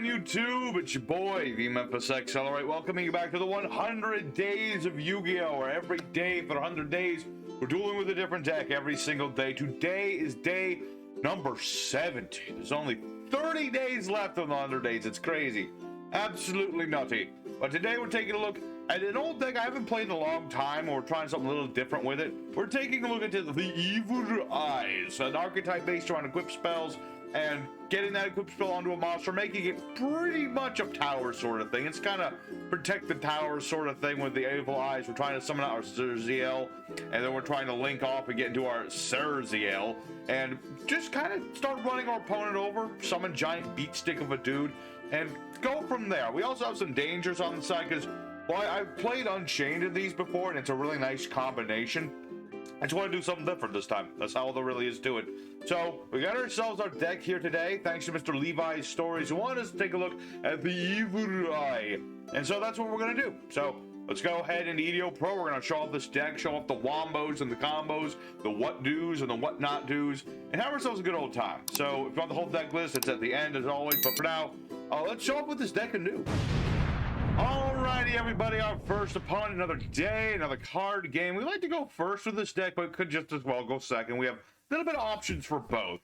YouTube? It's your boy, the Memphis Accelerate, welcoming you back to the 100 Days of Yu-Gi-Oh! Where every day for 100 days, we're dueling with a different deck every single day. Today is day number 70. There's only 30 days left on the 100 days. It's crazy. Absolutely nutty. But today we're taking a look at an old deck I haven't played in a long time, or we're trying something a little different with it. We're taking a look at the Evil Eyes, an archetype based around equip spells, and getting that equipped spell onto a monster, making it pretty much a tower sort of thing. It's kind of protect the tower sort of thing with the Evil Eyes. We're trying to summon out our Zerziel, and then we're trying to link off and get into our Zerziel, and just kind of start running our opponent over, summon giant beat stick of a dude, and go from there. We also have some dangers on the side, because while I've played Unchained in these before, and it's a really nice combination, I just want to do something different this time. That's how there really is to it. So, we got ourselves our deck here today, thanks to Mr. Levi's Stories, who wanted us to take a look at the Evil Eye. And so that's what we're going to do. So, let's go ahead into EDO Pro. We're going to show off this deck, show off the wombos and the combos, the what do's and the what not do's, and have ourselves a good old time. So, if you want the whole deck list, it's at the end as always. But for now, let's show off what this deck can do. Alrighty, everybody, our first opponent, another day, another card game. We like to go first with this deck, but could just as well go second. We have a little bit of options for both,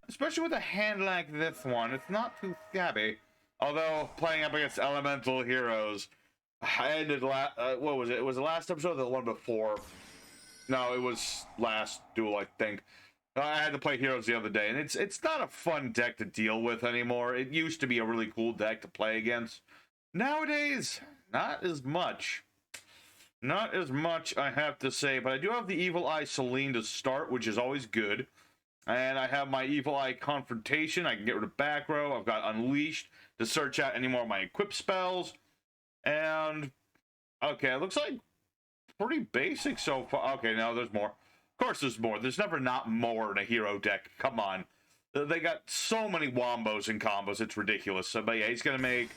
especially with a hand like this one. It's not too scabby, although playing up against elemental heroes, I ended what was it? It was the last episode or the one before? No, it was last duel, I think. I had to play heroes the other day, and it's not a fun deck to deal with anymore. It used to be a really cool deck to play against. Nowadays, not as much. Not as much, I have to say. But I do have the Evil Eye Selene to start, which is always good. And I have my Evil Eye Confrontation. I can get rid of back row. I've got Unleashed to search out any more of my equip spells. And, okay, it looks like pretty basic so far. Okay, no, there's more. Of course there's more. There's never not more in a hero deck. Come on. They got so many wombos and combos. It's ridiculous. So, but yeah, he's going to make...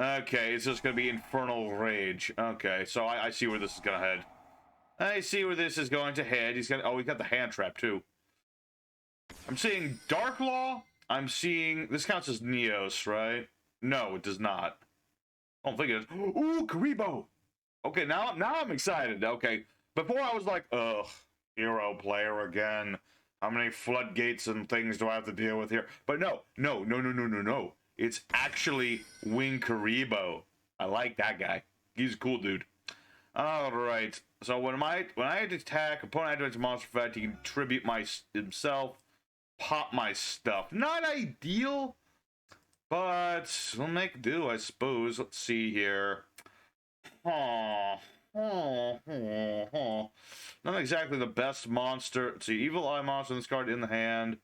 Okay, it's just going to be Infernal Rage. Okay, so I see where this is going to head. I see where this is going to head. He's going to... Oh, we got the hand trap, too. I'm seeing Dark Law. I'm seeing... This counts as Neos, right? No, it does not. I don't think it is. Ooh, Karibo! Okay, now I'm excited. Okay, before I was like, ugh, hero player again. How many floodgates and things do I have to deal with here? But no. It's actually Wing Karibo. I like that guy. He's a cool dude. All right. So when I attack, opponent activates a monster effect, he can tribute himself, pop my stuff. Not ideal, but we'll make do, I suppose. Let's see here. Not exactly the best monster. Let's see, Evil Eye monster in this card in the hand.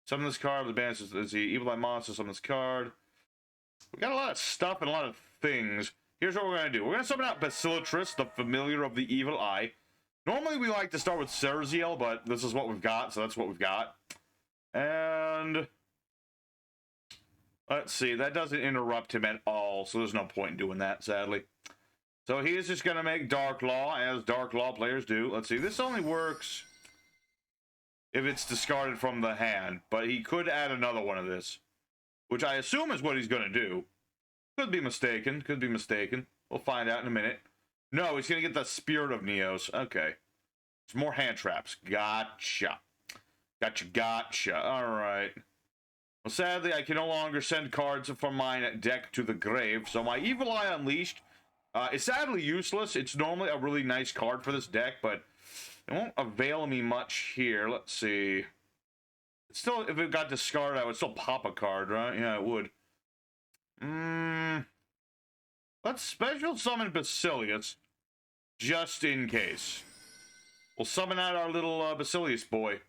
Summon this card with advantage. Let's see, Evil Eye monster, summon this card. We got a lot of stuff and a lot of things. Here's what we're going to do. We're going to summon out Basilatris, the familiar of the Evil Eye. Normally we like to start with Zerziel, but this is what we've got, so that's what we've got. And... let's see, that doesn't interrupt him at all, so there's no point in doing that, sadly. So he is just going to make Dark Law, as Dark Law players do. Let's see, this only works if it's discarded from the hand, but he could add another one of this, which I assume is what he's going to do. Could be mistaken, We'll find out in a minute. No, he's going to get the Spirit of Neos. Okay. There's more hand traps. Gotcha. All right. Well, sadly, I can no longer send cards from my deck to the grave, so my Evil Eye Unleashed is sadly useless. It's normally a really nice card for this deck, but it won't avail me much here. Let's see. It's still, if it got discarded, I would still pop a card, right? Yeah, it would. Let's special summon Basilius, just in case. We'll summon out our little Basilius boy.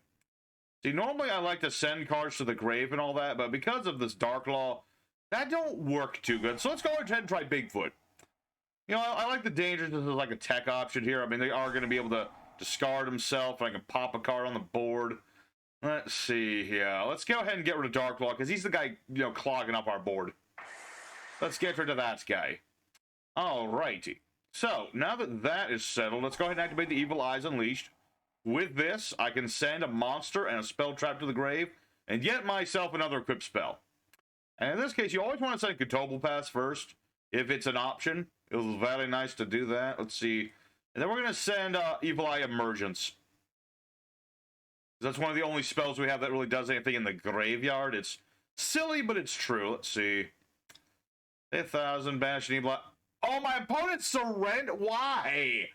See, normally I like to send cards to the grave and all that, but because of this Dark Law, that don't work too good. So let's go ahead and try Bigfoot. You know, I like the dangers. This is like a tech option here. I mean, they are going to be able to discard himself, and I can pop a card on the board. Let's see here. Let's go ahead and get rid of Dark Law, because he's the guy, you know, clogging up our board. Let's get rid of that guy. Alrighty. So, now that that is settled, let's go ahead and activate the Evil Eyes Unleashed. With this, I can send a monster and a spell trap to the grave, and get myself another equip spell. And in this case, you always want to send Kotobel Pass first, if it's an option. It was very nice to do that. Let's see. And then we're going to send Evil Eye Emergence. That's one of the only spells we have that really does anything in the graveyard. It's silly, but it's true. Let's see. 1,000, banish and Evil Eye. Oh, my opponent surrender. Why?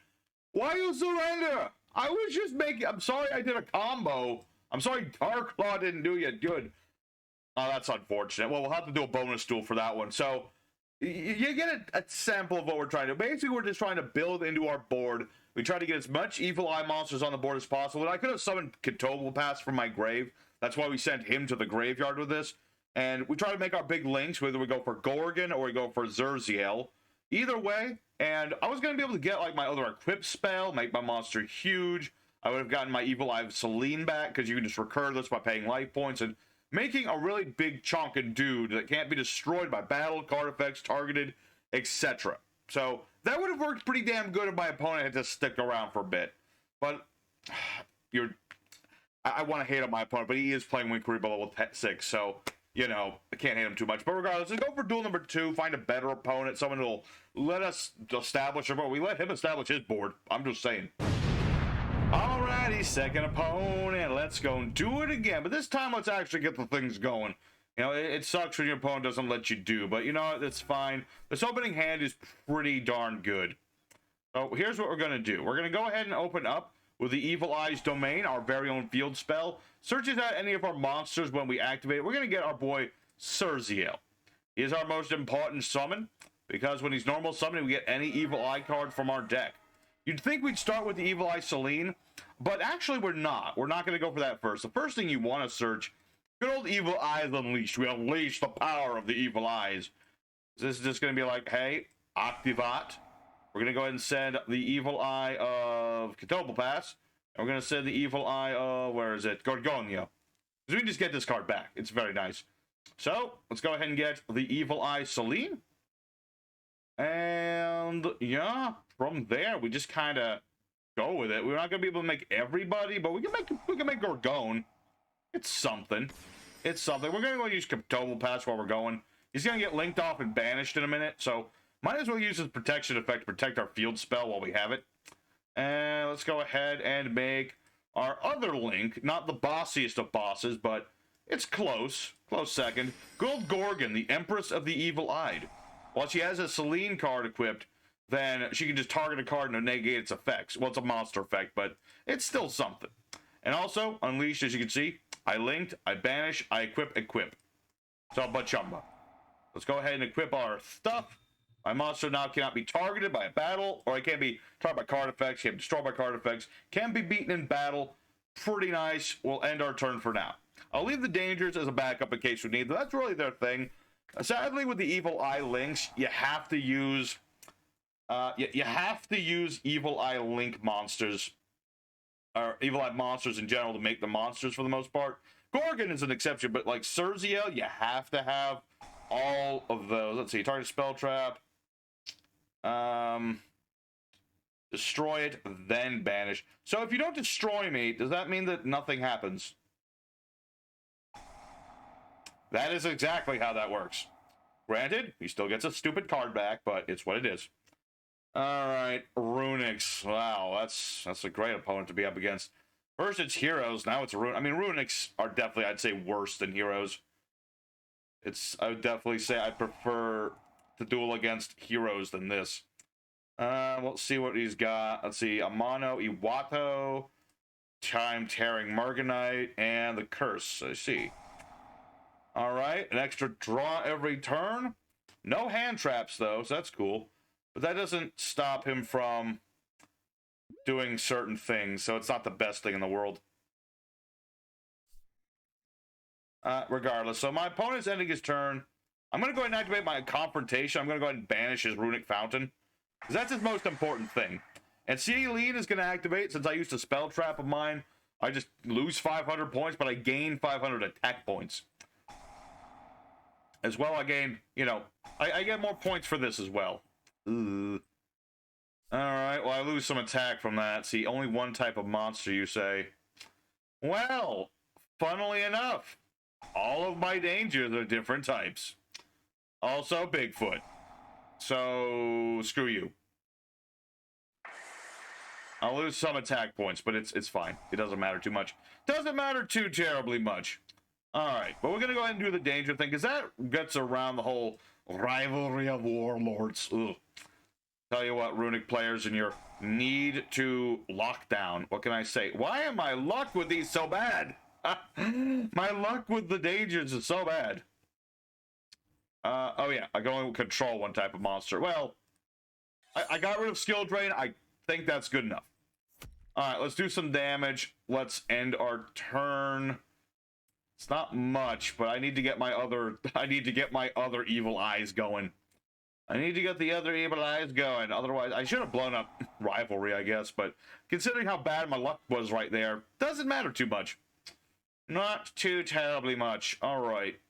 Why you surrender? I was just making... I'm sorry I did a combo. I'm sorry Dark Claw didn't do you good. Oh, that's unfortunate. Well, we'll have to do a bonus duel for that one. So, you get a sample of what we're trying to do. Basically, we're just trying to build into our board. We try to get as much Evil Eye monsters on the board as possible. And I could have summoned Kotobel Pass from my grave. That's why we sent him to the graveyard with this. And we try to make our big links, whether we go for Gorgon or we go for Zerziel. Either way, and I was going to be able to get like my other equip spell, make my monster huge. I would have gotten my Evil Eye Selene back, because you can just recur this by paying life points, and making a really big chunk of dude that can't be destroyed by battle, card effects, targeted, etc. So that would have worked pretty damn good if my opponent had to stick around for a bit. But I want to hate on my opponent, but he is playing Wing Kariba level 6, so, you know, I can't hate him too much. But regardless, let's go for duel number 2, find a better opponent, someone who'll let us establish our board. We let him establish his board. I'm just saying. Alrighty, second opponent. Let's go and do it again. But this time, let's actually get the things going. You know, it sucks when your opponent doesn't let you do, but you know what? That's fine. This opening hand is pretty darn good. So here's what we're going to do. We're going to go ahead and open up with the Evil Eye's Domain, our very own field spell. Searches out any of our monsters when we activate it. We're going to get our boy Zerziel. He is our most important summon, because when he's normal summoning, we get any Evil Eye card from our deck. You'd think we'd start with the Evil Eye Selene, but actually we're not. We're not going to go for that first. The first thing you want to search, good old Evil Eyes Unleashed. We unleash the power of the Evil Eyes. This is just going to be like, hey, Activat. We're going to go ahead and send the Evil Eye of Kotobel Pass. And we're going to send the Evil Eye of, where is it? Gorgonio. So we can just get this card back. It's very nice. So, let's go ahead and get the Evil Eye Selene. And, yeah, from there, we just kind of go with it. We're not going to be able to make everybody, but we can make Gorgon. It's something. It's something. We're going to go use Kotobel Pass while we're going. He's going to get linked off and banished in a minute, so might as well use his protection effect to protect our field spell while we have it. And let's go ahead and make our other link, not the bossiest of bosses, but it's close. Close second. Gold Gorgon, the Empress of the Evil Eyed. While she has a Selene card equipped, then she can just target a card and negate its effects. Well, it's a monster effect, but it's still something. And also, Unleashed, as you can see, I linked, I banish, I equip. So, bachamba. Let's go ahead and equip our stuff. My monster now cannot be targeted by a battle, or it can't be targeted by card effects, can't be destroyed by card effects, can be beaten in battle. Pretty nice. We'll end our turn for now. I'll leave the dangers as a backup in case we need them. That's really their thing. Sadly, with the Evil Eye links, you have to use Evil Eye link monsters, or Evil Eye monsters in general, to make the monsters for the most part. Gorgon is an exception, but like Zerziel, you have to have all of those. Let's see, target spell trap, destroy it, then banish. So if you don't destroy me, does that mean that nothing happens? That is exactly how that works. Granted, he still gets a stupid card back, but it's what it is. Alright, Runick. Wow, that's a great opponent to be up against. First it's Heroes, now it's Runick. I mean, Runicks are definitely, I'd say, worse than Heroes. I would definitely say I prefer to duel against Heroes than this. Let's see what he's got. Let's see, Amano, Iwato, Time-Tearing Morganite, and the Curse. I see. Alright, an extra draw every turn. No hand traps, though, so that's cool. But that doesn't stop him from doing certain things, so it's not the best thing in the world. Regardless, so my opponent's ending his turn. I'm going to go ahead and activate my Confrontation. I'm going to go ahead and banish his Runick Fountain, because that's his most important thing. And Selene is going to activate. Since I used a spell trap of mine, I just lose 500 points, but I gain 500 attack points. As well, I gain, you know, I get more points for this as well. Alright, well, I lose some attack from that. See, only one type of monster, you say. Well, funnily enough, All of my dangers are different types. Also Bigfoot. So screw you. I'll lose some attack points, but it's fine. It doesn't matter too much. Doesn't matter too terribly much. Alright, but we're gonna go ahead and do the danger thing, because that gets around the whole rivalry of warlords. Ugh. Tell you what, Runick players, and your need to lock down. What can I say? Why am my luck with these so bad? My luck with the dangers is so bad. Oh yeah, I can only control one type of monster. Well, I got rid of skill drain. I think that's good enough. Alright, let's do some damage. Let's end our turn. It's not much, but I need to get my other evil eyes going. I need to get the other evil eyes going. Otherwise, I should have blown up rivalry, I guess, but considering how bad my luck was right there, doesn't matter too much. Not too terribly much. Alright.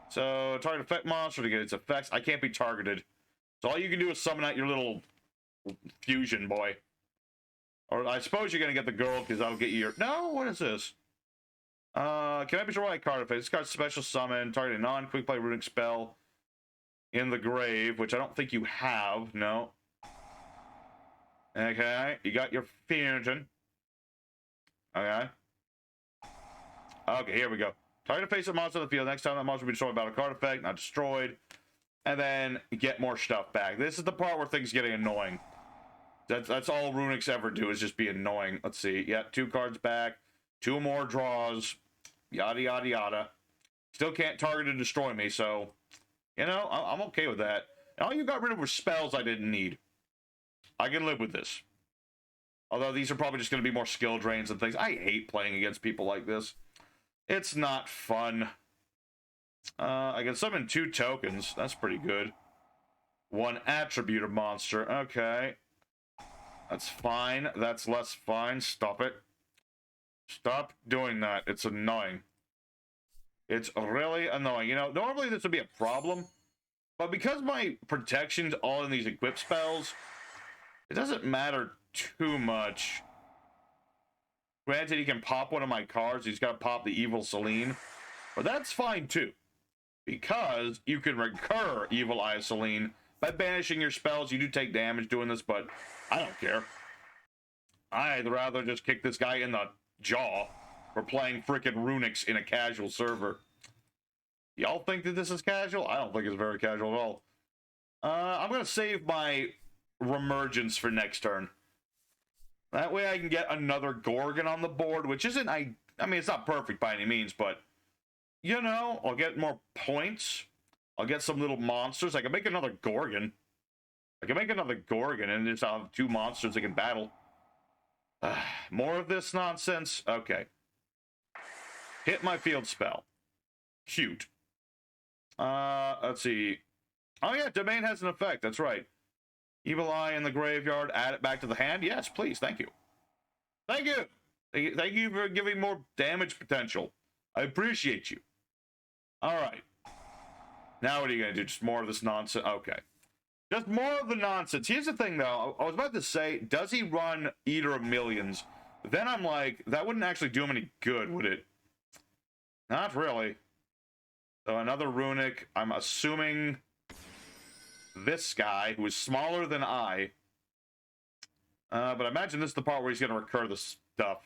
So, target effect monster to get its effects. I can't be targeted. So all you can do is summon out your little fusion boy. Or I suppose you're going to get the girl, because that'll get you your... No, what is this? Can I be sure I card effect? This card's special summon, target a non-quick play runic spell in the grave, which I don't think you have. No. Okay, you got your fusion. Okay. Okay, here we go. Target a face of monster on the field. Next time that monster will be destroyed by a card effect, not destroyed. And then get more stuff back. This is the part where things getting annoying. That's all Runics ever do, is just be annoying. Let's see. Yeah, 2 cards back. 2 more draws. Yada, yada, yada. Still can't target and destroy me, so... You know, I'm okay with that. All you got rid of were spells I didn't need. I can live with this. Although these are probably just going to be more skill drains and things. I hate playing against people like this. It's not fun. I can summon 2 tokens. That's pretty good. 1 attribute of monster. Okay. That's fine. That's less fine. Stop it. Stop doing that. It's annoying. It's really annoying. You know, normally this would be a problem, but because my protection's all in these equip spells, it doesn't matter too much. Granted, he can pop one of my cards. He's got to pop the Evil Selene, but that's fine too, because you can recur Evil Eye Selene by banishing your spells. You do take damage doing this, but I don't care. I'd rather just kick this guy in the jaw. We're playing frickin' Runics in a casual server. Y'all think that this is casual? I don't think it's very casual at all. I'm gonna save my Remergence for next turn. That way I can get another Gorgon on the board, which isn't... I mean, it's not perfect by any means, but... You know, I'll get more points. I'll get some little monsters. I can make another Gorgon. I can make another Gorgon, and just I'll have 2 monsters that can battle. More of this nonsense? Okay. Hit my field spell. Cute. Let's see. Oh yeah, domain has an effect. That's right. Evil Eye in the graveyard. Add it back to the hand. Yes, please. Thank you. Thank you. Thank you for giving more damage potential. I appreciate you. All right. Now what are you going to do? Just more of this nonsense? Okay. Just more of the nonsense. Here's the thing, though. I was about to say, does he run Eater of Millions? Then I'm like, that wouldn't actually do him any good, would it? Not really. So another Runic. I'm assuming this guy, who is smaller than I. But I imagine this is the part where he's going to recur the stuff.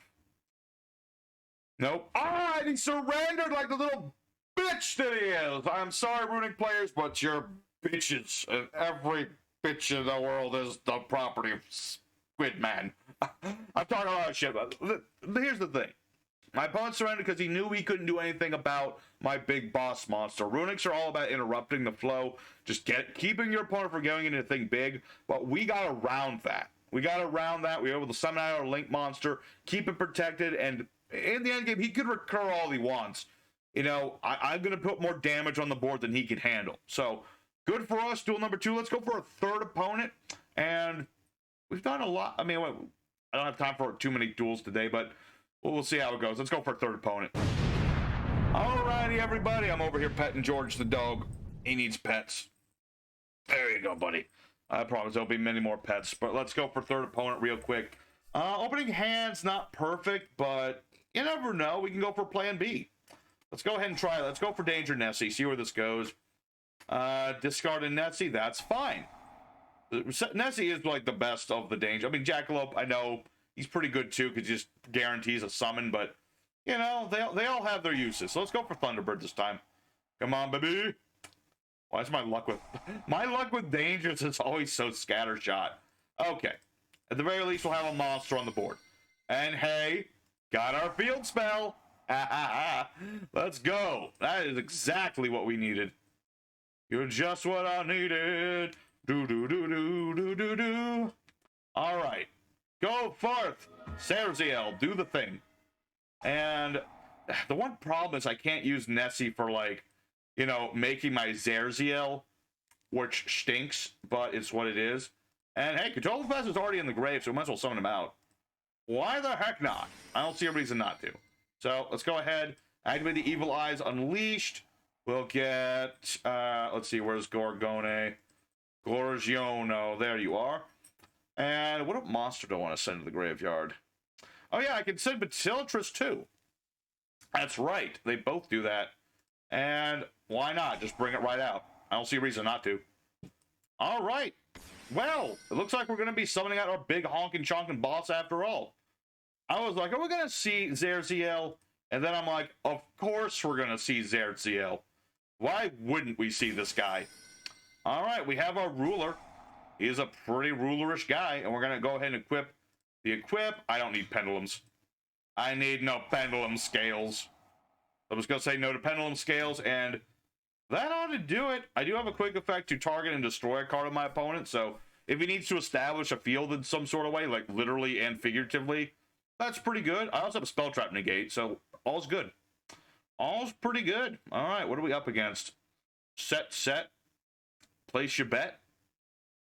Nope. Ah, and he surrendered like the little bitch that he is. I'm sorry, Runic players, but you're bitches. And every bitch in the world is the property of Squid Man. I'm talking a lot of shit, but here's the thing. My opponent surrendered because he knew he couldn't do anything about my big boss monster. Runics are all about interrupting the flow, just keeping your opponent from going into anything big, but we got around that. We were able to summon out our Link monster, keep it protected, and in the end game, he could recur all he wants. You know, I'm going to put more damage on the board than he can handle. So, good for us. Duel number 2. Let's go for a third opponent. And we've done a lot. I mean, I don't have time for too many duels today, but we'll see how it goes. Let's go for a third opponent. Alrighty, everybody. I'm over here petting George the dog. He needs pets. There you go, buddy. I promise there'll be many more pets. But let's go for third opponent real quick. Opening hand's not perfect, but you never know. We can go for plan B. Let's go ahead and try it. Let's go for Danger Nessie, see where this goes. Discard a Nessie, that's fine. Nessie is like the best of the Danger. I mean, Jackalope, I know he's pretty good too, because he just guarantees a summon, but, you know, they all have their uses. So let's go for Thunderbird this time. Come on, baby. Why is my luck with... My luck with Dangers is always so scattershot. Okay. At the very least, we'll have a monster on the board. And hey, got our field spell. Let's go. That is exactly what we needed. You're just what I needed. Do do do do do do do. All right, go forth, Serziel. Do the thing. And the one problem is I can't use Nessie for, like, you know, making my Zerziel, which stinks, but it's what it is. And hey, Control Fest is already in the grave, so we might as well summon him out. Why the heck not? I don't see a reason not to. So let's go ahead, activate the Evil Eyes Unleashed. We'll get, let's see, where's Gorgone? Gorgiono, there you are. And what monster do I want to send to the graveyard? Oh yeah, I can send Basilatris too. That's right, they both do that. And why not? Just bring it right out. I don't see a reason not to. All right. Well, it looks like we're going to be summoning out our big honkin' chonkin' boss after all. I was like, are we going to see Zerziel? And then I'm like, of course we're going to see Zerziel. Why wouldn't we see this guy? All right, we have our ruler. He's a pretty rulerish guy, and we're going to go ahead and equip the equip. I don't need pendulums. I need no pendulum scales. I was going to say no to pendulum scales, and that ought to do it. I do have a quick effect to target and destroy a card of my opponent, so if he needs to establish a field in some sort of way, like literally and figuratively, that's pretty good. I also have a spell trap negate, so all's good. All's pretty good. All right, what are we up against? Set. Place your bet.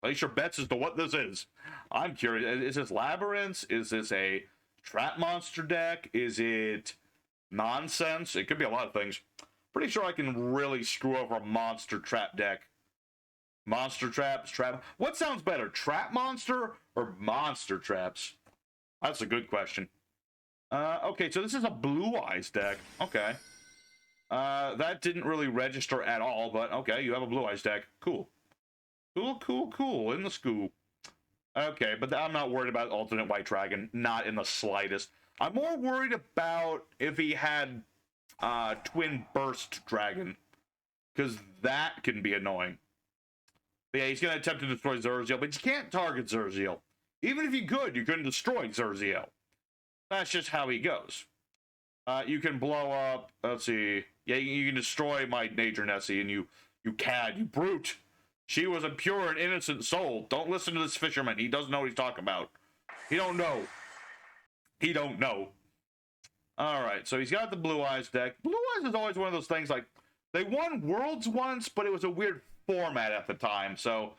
Place your bets as to what this is. I'm curious. Is this Labyrinths? Is this a trap monster deck? Is it nonsense? It could be a lot of things. Pretty sure I can really screw over a monster trap deck. Monster traps, trap... What sounds better, trap monster or monster traps? That's a good question. Okay, so this is a Blue Eyes deck. Okay. That didn't really register at all, but okay, you have a Blue Eyes deck. Cool. Cool. In the school. Okay, but I'm not worried about alternate White Dragon. Not in the slightest. I'm more worried about if he had Twin Burst Dragon, because that can be annoying. But yeah, he's going to attempt to destroy Zerziel, but you can't target Zerziel. Even if you could, you couldn't destroy Zerziel. That's just how he goes. You can blow up, let's see, yeah, you can destroy my Nature Nessie, and you cad, you brute. She was a pure and innocent soul. Don't listen to this fisherman. He doesn't know what he's talking about. He don't know. Alright, so he's got the Blue Eyes deck. Blue Eyes is always one of those things, like, they won Worlds once, but it was a weird format at the time, so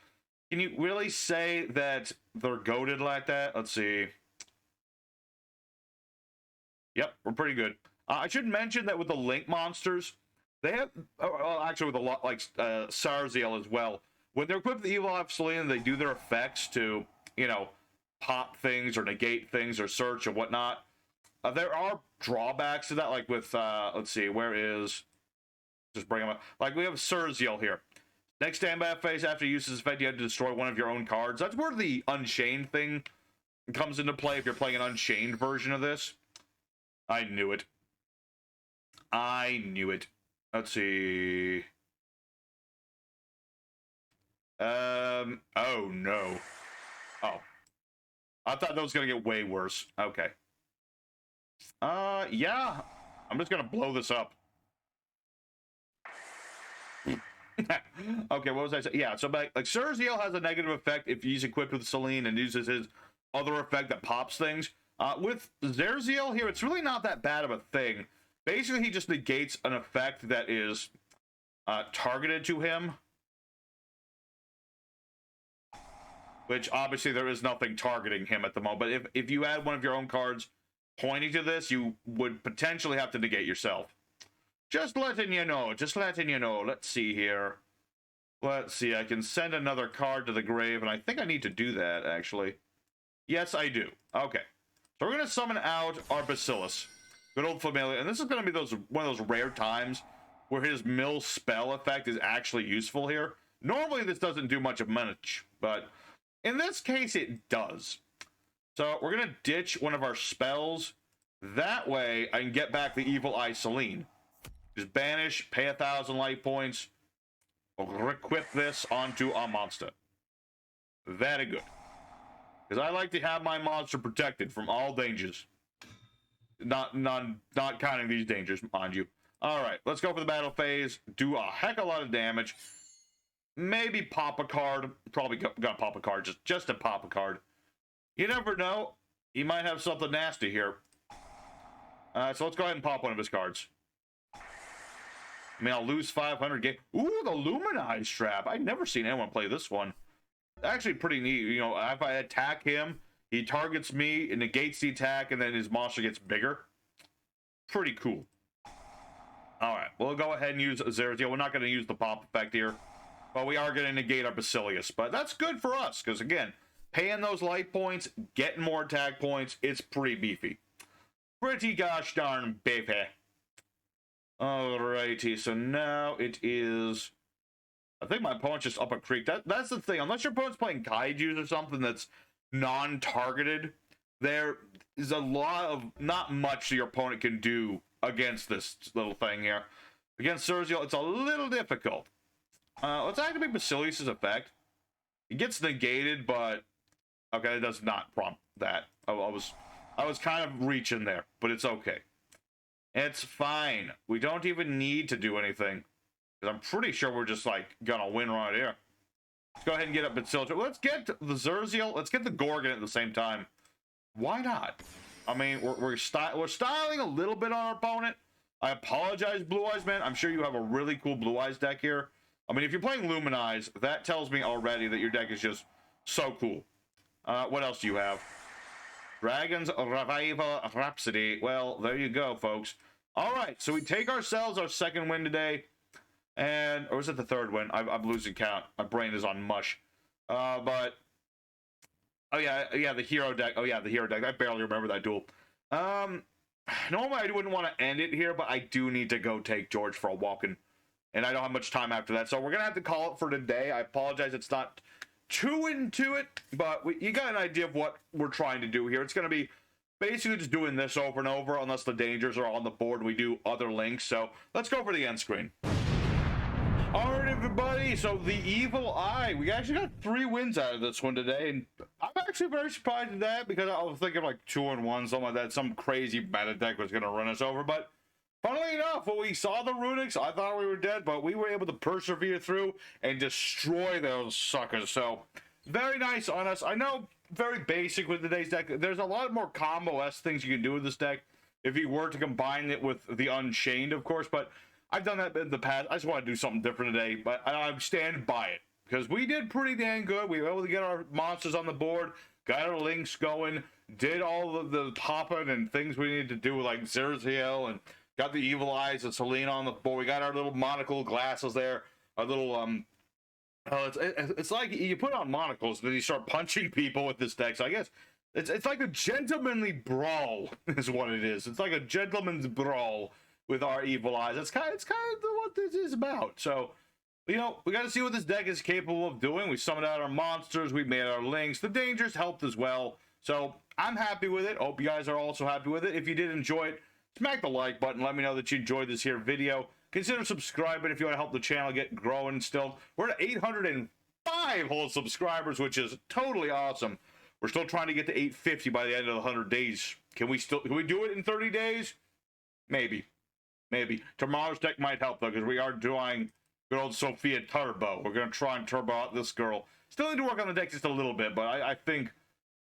can you really say that they're goated like that? Let's see. Yep, we're pretty good. I should mention that with the Link monsters, they have, well, actually with a lot like Sarziel as well, when they're equipped with the Evil Eye Selene, they do their effects to, you know, pop things or negate things or search or whatnot. There are drawbacks to that, like with, let's see, where is, just bring them up. Like we have Sarziel here. Next standby phase, after you use this effect, you have to destroy one of your own cards. That's where the Unchained thing comes into play if you're playing an Unchained version of this. I knew it. Let's see. Oh no. Oh. I thought that was gonna get way worse. Okay. Yeah. I'm just gonna blow this up. Okay, what was I saying? Yeah, so like Sarziel has a negative effect if he's equipped with Selene and uses his other effect that pops things. With Zerziel here, it's really not that bad of a thing. Basically, he just negates an effect that is targeted to him. Which, obviously, there is nothing targeting him at the moment. But if you add one of your own cards pointing to this, you would potentially have to negate yourself. Just letting you know. Let's see here. Let's see. I can send another card to the grave, and I think I need to do that, actually. Yes, I do. Okay. So we're going to summon out our Bacillus. Good old familiar. And this is going to be one of those rare times where his mill spell effect is actually useful here. Normally, this doesn't do much of much, but in this case, it does. So we're going to ditch one of our spells. That way, I can get back the Evil Eye Selene. Just banish, pay 1,000 light points, equip this onto a monster. Very good. Because I like to have my monster protected from all dangers. Not counting these dangers, mind you. Alright, let's go for the battle phase. Do a heck of a lot of damage. Maybe pop a card. Probably gonna pop a card. Just to pop a card. You never know. He might have something nasty here. So let's go ahead and pop one of his cards. I mean, I'll lose 500 game. Ooh, the Luminize trap. I've never seen anyone play this one. Actually pretty neat. You know, if I attack him, he targets me, it negates the attack, and then his monster gets bigger. Pretty cool. Alright, we'll go ahead and use Zeratil. We're not going to use the pop effect here, but we are going to negate our Basilius. But that's good for us, because again, paying those light points, getting more attack points, it's pretty beefy. Pretty gosh darn beefy. Alrighty, so now it is... I think my opponent's just up a creek. That's the thing. Unless your opponent's playing kaijus or something that's non-targeted, there is a lot of... not much your opponent can do against this little thing here. Against Zeratil, it's a little difficult. Let's activate Basilius' effect. It gets negated, but... okay, it does not prompt that. I was kind of reaching there, but it's okay. It's fine. We don't even need to do anything. I'm pretty sure we're just, like, gonna win right here. Let's go ahead and get up Basilius. Let's get the Zeratil. Let's get the Gorgon at the same time. Why not? I mean, we're styling a little bit on our opponent. I apologize, Blue Eyes, man. I'm sure you have a really cool Blue Eyes deck here. I mean, if you're playing Luminize, that tells me already that your deck is just so cool. What else do you have? Dragon's Revival Rhapsody. Well, there you go, folks. All right, so we take ourselves our second win today. And, or is it the third win? I'm losing count. My brain is on mush. But, oh yeah, the hero deck. Oh yeah, the hero deck. I barely remember that duel. Normally I wouldn't want to end it here, but I do need to go take George for a walk-in. And I don't have much time after that. So we're going to have to call it for today. I apologize, it's not too into it, but you got an idea of what we're trying to do here. It's going to be basically just doing this over and over, unless the dangers are on the board and we do other links. So let's go for the end screen. Alright, everybody, so the Evil Eye, we actually got 3 wins out of this one today, and I'm actually very surprised at that, because I was thinking like 2-1, something like that, some crazy meta deck was going to run us over, but funnily enough, when we saw the Runicks, I thought we were dead, but we were able to persevere through and destroy those suckers, so very nice on us. I know, very basic with today's deck. There's a lot more combo-esque things you can do with this deck, if you were to combine it with the Unchained, of course, but I've done that in the past. I just want to do something different today, but I stand by it, because we did pretty dang good. We were able to get our monsters on the board, got our links going, did all of the popping and things we needed to do, like Zeratil, and got the Evil Eyes and Selene on the board. We got our little monocle glasses there, our little, it's like you put on monocles, and then you start punching people with this deck, so I guess it's like a gentlemanly brawl is what it is. It's like a gentleman's brawl with our Evil Eyes. It's kind of what this is about. So, you know, we got to see what this deck is capable of doing. We summoned out our monsters. We made our links. The dangers helped as well. So, I'm happy with it. Hope you guys are also happy with it. If you did enjoy it, smack the like button. Let me know that you enjoyed this here video. Consider subscribing if you want to help the channel get growing still. We're at 805 whole subscribers, which is totally awesome. We're still trying to get to 850 by the end of the 100 days. Can we do it in 30 days? Maybe. Maybe. Tomorrow's deck might help, though, because we are doing good old Sophia Turbo. We're going to try and turbo out this girl. Still need to work on the deck just a little bit, but I think,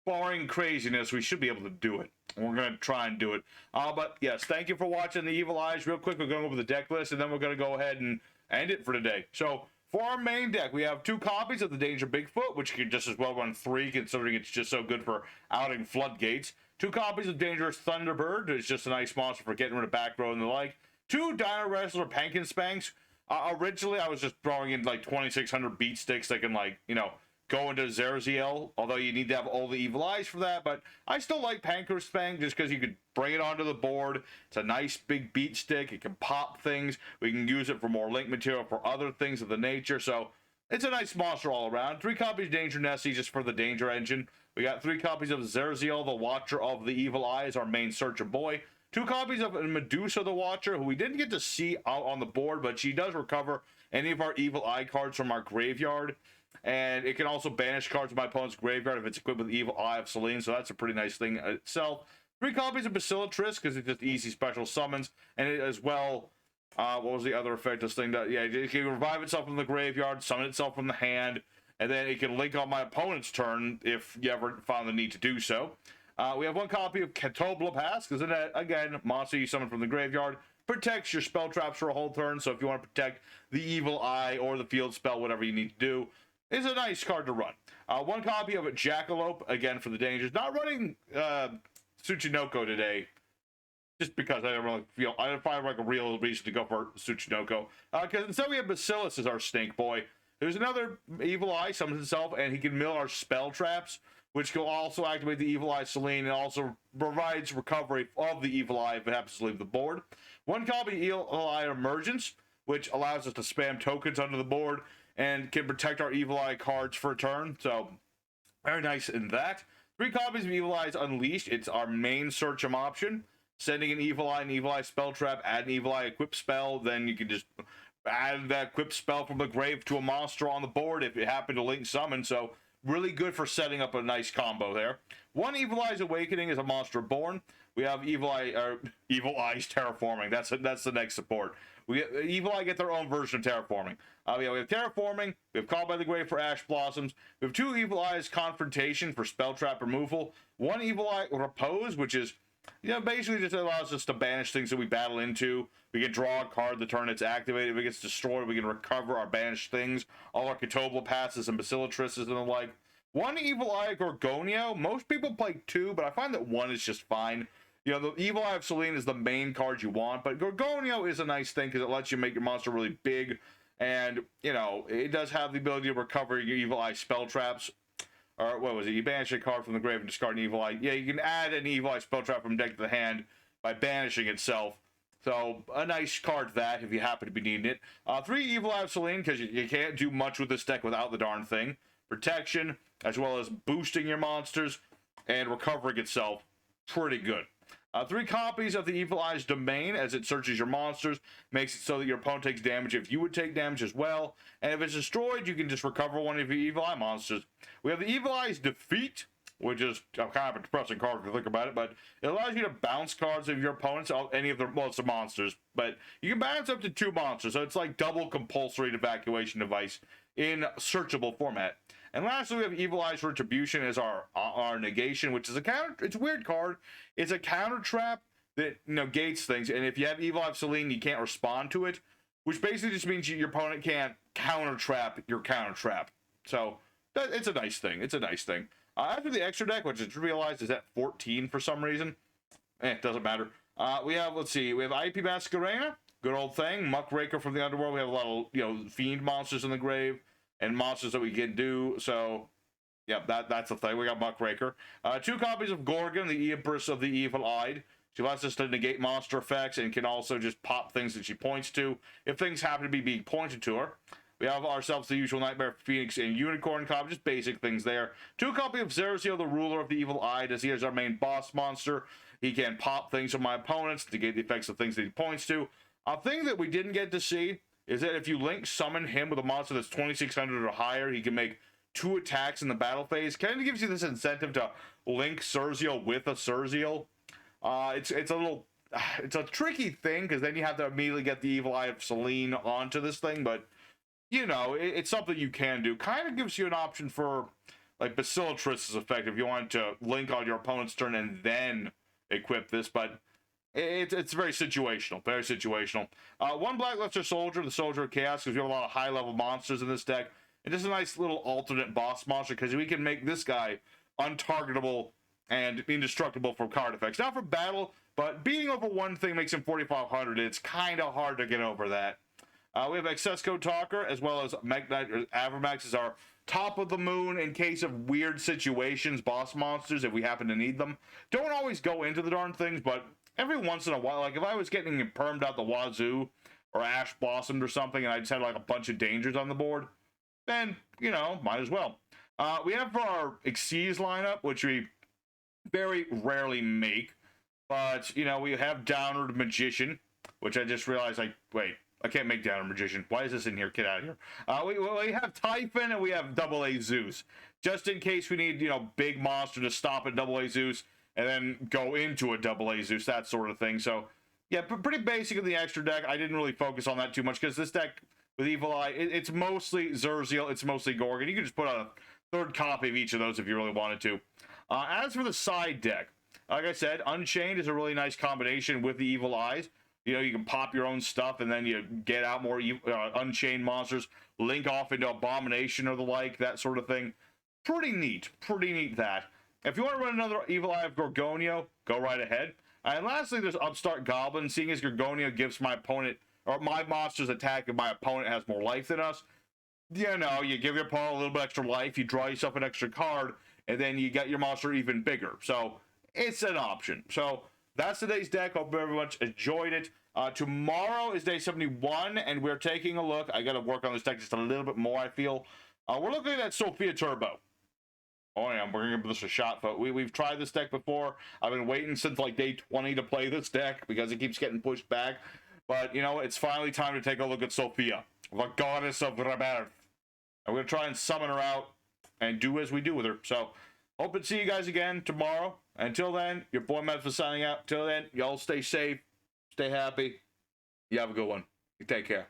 barring craziness, we should be able to do it. We're going to try and do it. But, yes, thank you for watching the Evil Eyes. Real quick, we're going over the deck list, and then we're going to go ahead and end it for today. So, for our main deck, we have 2 copies of the Danger Bigfoot, which can just as well run 3, considering it's just so good for outing floodgates. 2 copies of Dangerous Thunderbird. It's just a nice monster for getting rid of back row and the like. 2 Dino Wrestler Pankin Spanks. Originally, I was just throwing in like 2,600 beat sticks that can, like, you know, go into Zeraziel, although you need to have all the evil eyes for that. But I still like Pankerspang just because you could bring it onto the board. It's a nice big beat stick. It can pop things. We can use it for more link material for other things of the nature. So it's a nice monster all around. 3 copies of Danger Nessie just for the Danger Engine. We got 3 copies of Zeraziel, the Watcher of the Evil Eye, as our main Searcher boy. 2 copies of Medusa the Watcher, who we didn't get to see out on the board, but she does recover any of our Evil Eye cards from our graveyard. And it can also banish cards from my opponent's graveyard if it's equipped with Evil Eye of Selene, so that's a pretty nice thing itself. 3 copies of Basilatris, because it's just easy special summons, and it as well, what was the other effect this thing does? Yeah, it can revive itself from the graveyard, summon itself from the hand, and then it can link on my opponent's turn if you ever found the need to do so. We have 1 copy of Catoblepass, because again, monster you summon from the graveyard, protects your spell traps for a whole turn, so if you want to protect the Evil Eye or the field spell, whatever you need to do, is a nice card to run. 1 copy of Jackalope, again for the dangers. Not running Tsuchinoko today, just because I didn't find like a real reason to go for Tsuchinoko. Because instead we have Basilis as our stink boy. There's another Evil Eye, summons itself, and he can mill our spell traps, which will also activate the Evil Eye Selene and also provides recovery of the Evil Eye if it happens to leave the board. 1 copy Evil Eye Emergence, which allows us to spam tokens under the board and can protect our Evil Eye cards for a turn. So, very nice in that. 3 copies of Evil Eyes Unleashed. It's our main search 'em option. Sending an Evil Eye spell trap, add an Evil Eye equip spell, then you can just add that equip spell from the grave to a monster on the board if it happened to link summon. So, really good for setting up a nice combo there. 1 Evil Eye's Awakening is a monster born. We have Evil Eyes Terraforming. That's the next support. Evil Eye get their own version of Terraforming. We have Terraforming. We have Called by the Grave for Ash Blossoms. We have 2 Evil Eyes Confrontation for spell trap removal. 1 Evil Eye Repose, which is, basically just allows us to banish things that we battle into. We can draw a card the turn it's activated. If it gets destroyed, we can recover our banished things. All our Catoblepasses and Basilatrises and the like. 1 Evil Eye Gorgonio. Most people play 2, but I find that 1 is just fine. The Evil Eye of Selene is the main card you want, but Gorgonio is a nice thing because it lets you make your monster really big. And, it does have the ability to recover your Evil Eye spell traps. Or what was it? You banish a card from the grave and discard an Evil Eye. Yeah, you can add an Evil Eye spell trap from deck to the hand by banishing itself. So, a nice card that, if you happen to be needing it. 3 Evil Eye of Selene, because you can't do much with this deck without the darn thing. Protection, as well as boosting your monsters, and recovering itself. Pretty good. 3 copies of the Evil Eye's Domain, as it searches your monsters, makes it so that your opponent takes damage if you would take damage as well. And if it's destroyed, you can just recover one of your Evil Eye monsters. We have the Evil Eye's Defeat, which is kind of a depressing card if you think about it, but it allows you to bounce cards of your opponents, any of the, well, it's the monsters, but you can bounce up to 2 monsters, so it's like double compulsory evacuation device in searchable format. And lastly, we have Evil Eye's Retribution as our negation, which is it's a weird card. It's a counter trap that negates things, and if you have Evil Eye of Selene, you can't respond to it, which basically just means your opponent can't counter trap your counter trap. So it's a nice thing. It's a nice thing. After the extra deck, which I just realized is at 14 for some reason. It doesn't matter. We have, let's see, we have IP Masquerena, good old thing. Muckraker from the Underworld. We have a lot of, fiend monsters in the grave and monsters that we can do. So, yeah, that's the thing. We got Muckraker. 2 copies of Gorgon, the Empress of the Evil Eyed. She allows us to negate monster effects and can also just pop things that she points to if things happen to be being pointed to her. We have ourselves the usual Nightmare Phoenix and Unicorn copy, just basic things there. 2 copies of Zeraziel, the Ruler of the Evil Eye, as he is our main boss monster. He can pop things from my opponents to negate the effects of things that he points to. A thing that we didn't get to see is that if you link summon him with a monster that's 2600 or higher, he can make 2 attacks in the battle phase. Kind of gives you this incentive to link Zeraziel with a Zeraziel. It's a tricky thing because then you have to immediately get the Evil Eye of Selene onto this thing, but it's something you can do. Kind of gives you an option for like Basilatris' effect if you want to link on your opponent's turn and then equip this, but it's very situational. Very situational. 1 Blackluster Soldier, the Soldier of Chaos, because we have a lot of high-level monsters in this deck. And just a nice little alternate boss monster because we can make this guy untargetable and indestructible from card effects. Not for battle, but beating over one thing makes him 4,500. It's kind of hard to get over that. We have Access Code Talker, as well as Magnite, or Avermax is our top of the moon in case of weird situations, boss monsters, if we happen to need them. Don't always go into the darn things, but every once in a while, like if I was getting permed out the wazoo or ash blossomed or something and I just had like a bunch of dangers on the board, then, you know, might as well. We have for our Xyz lineup, which we very rarely make, but, you know, we have Downward Magician, which I just realized, like, wait, I can't make Downward Magician. Why is this in here? Get out of here. We have Typhon and we have AA Zeus. Just in case we need, you know, big monster to stop at AA Zeus and then go into a AA Zeus, that sort of thing. So, yeah, pretty basic in the extra deck. I didn't really focus on that too much because this deck with Evil Eye, it's mostly Zerziel, it's mostly Gorgon. You can just put a third copy of each of those if you really wanted to. As for the side deck, like I said, Unchained is a really nice combination with the Evil Eyes. You know, you can pop your own stuff and then you get out more Unchained monsters, link off into Abomination or the like, that sort of thing. Pretty neat that. If you want to run another Evil Eye of Gorgonio, go right ahead. And lastly, there's Upstart Goblin. Seeing as Gorgonio gives my opponent, or my monster's attack if my opponent has more life than us, you know, you give your opponent a little bit extra life, you draw yourself an extra card, and then you get your monster even bigger. So, it's an option. So, that's today's deck. Hope everyone enjoyed it. Tomorrow is day 71, and we're taking a look. I got to work on this deck just a little bit more, I feel. We're looking at Sophia Turbo. Oh, yeah, we're going to give this a shot, folks. We've tried this deck before. I've been waiting since, like, day 20 to play this deck because it keeps getting pushed back. But, you know, it's finally time to take a look at Sophia, the goddess of rebirth. I'm going to try and summon her out and do as we do with her. So, hope to see you guys again tomorrow. Until then, your boy Memphis signing out. Till then, y'all stay safe, stay happy. You have a good one. You take care.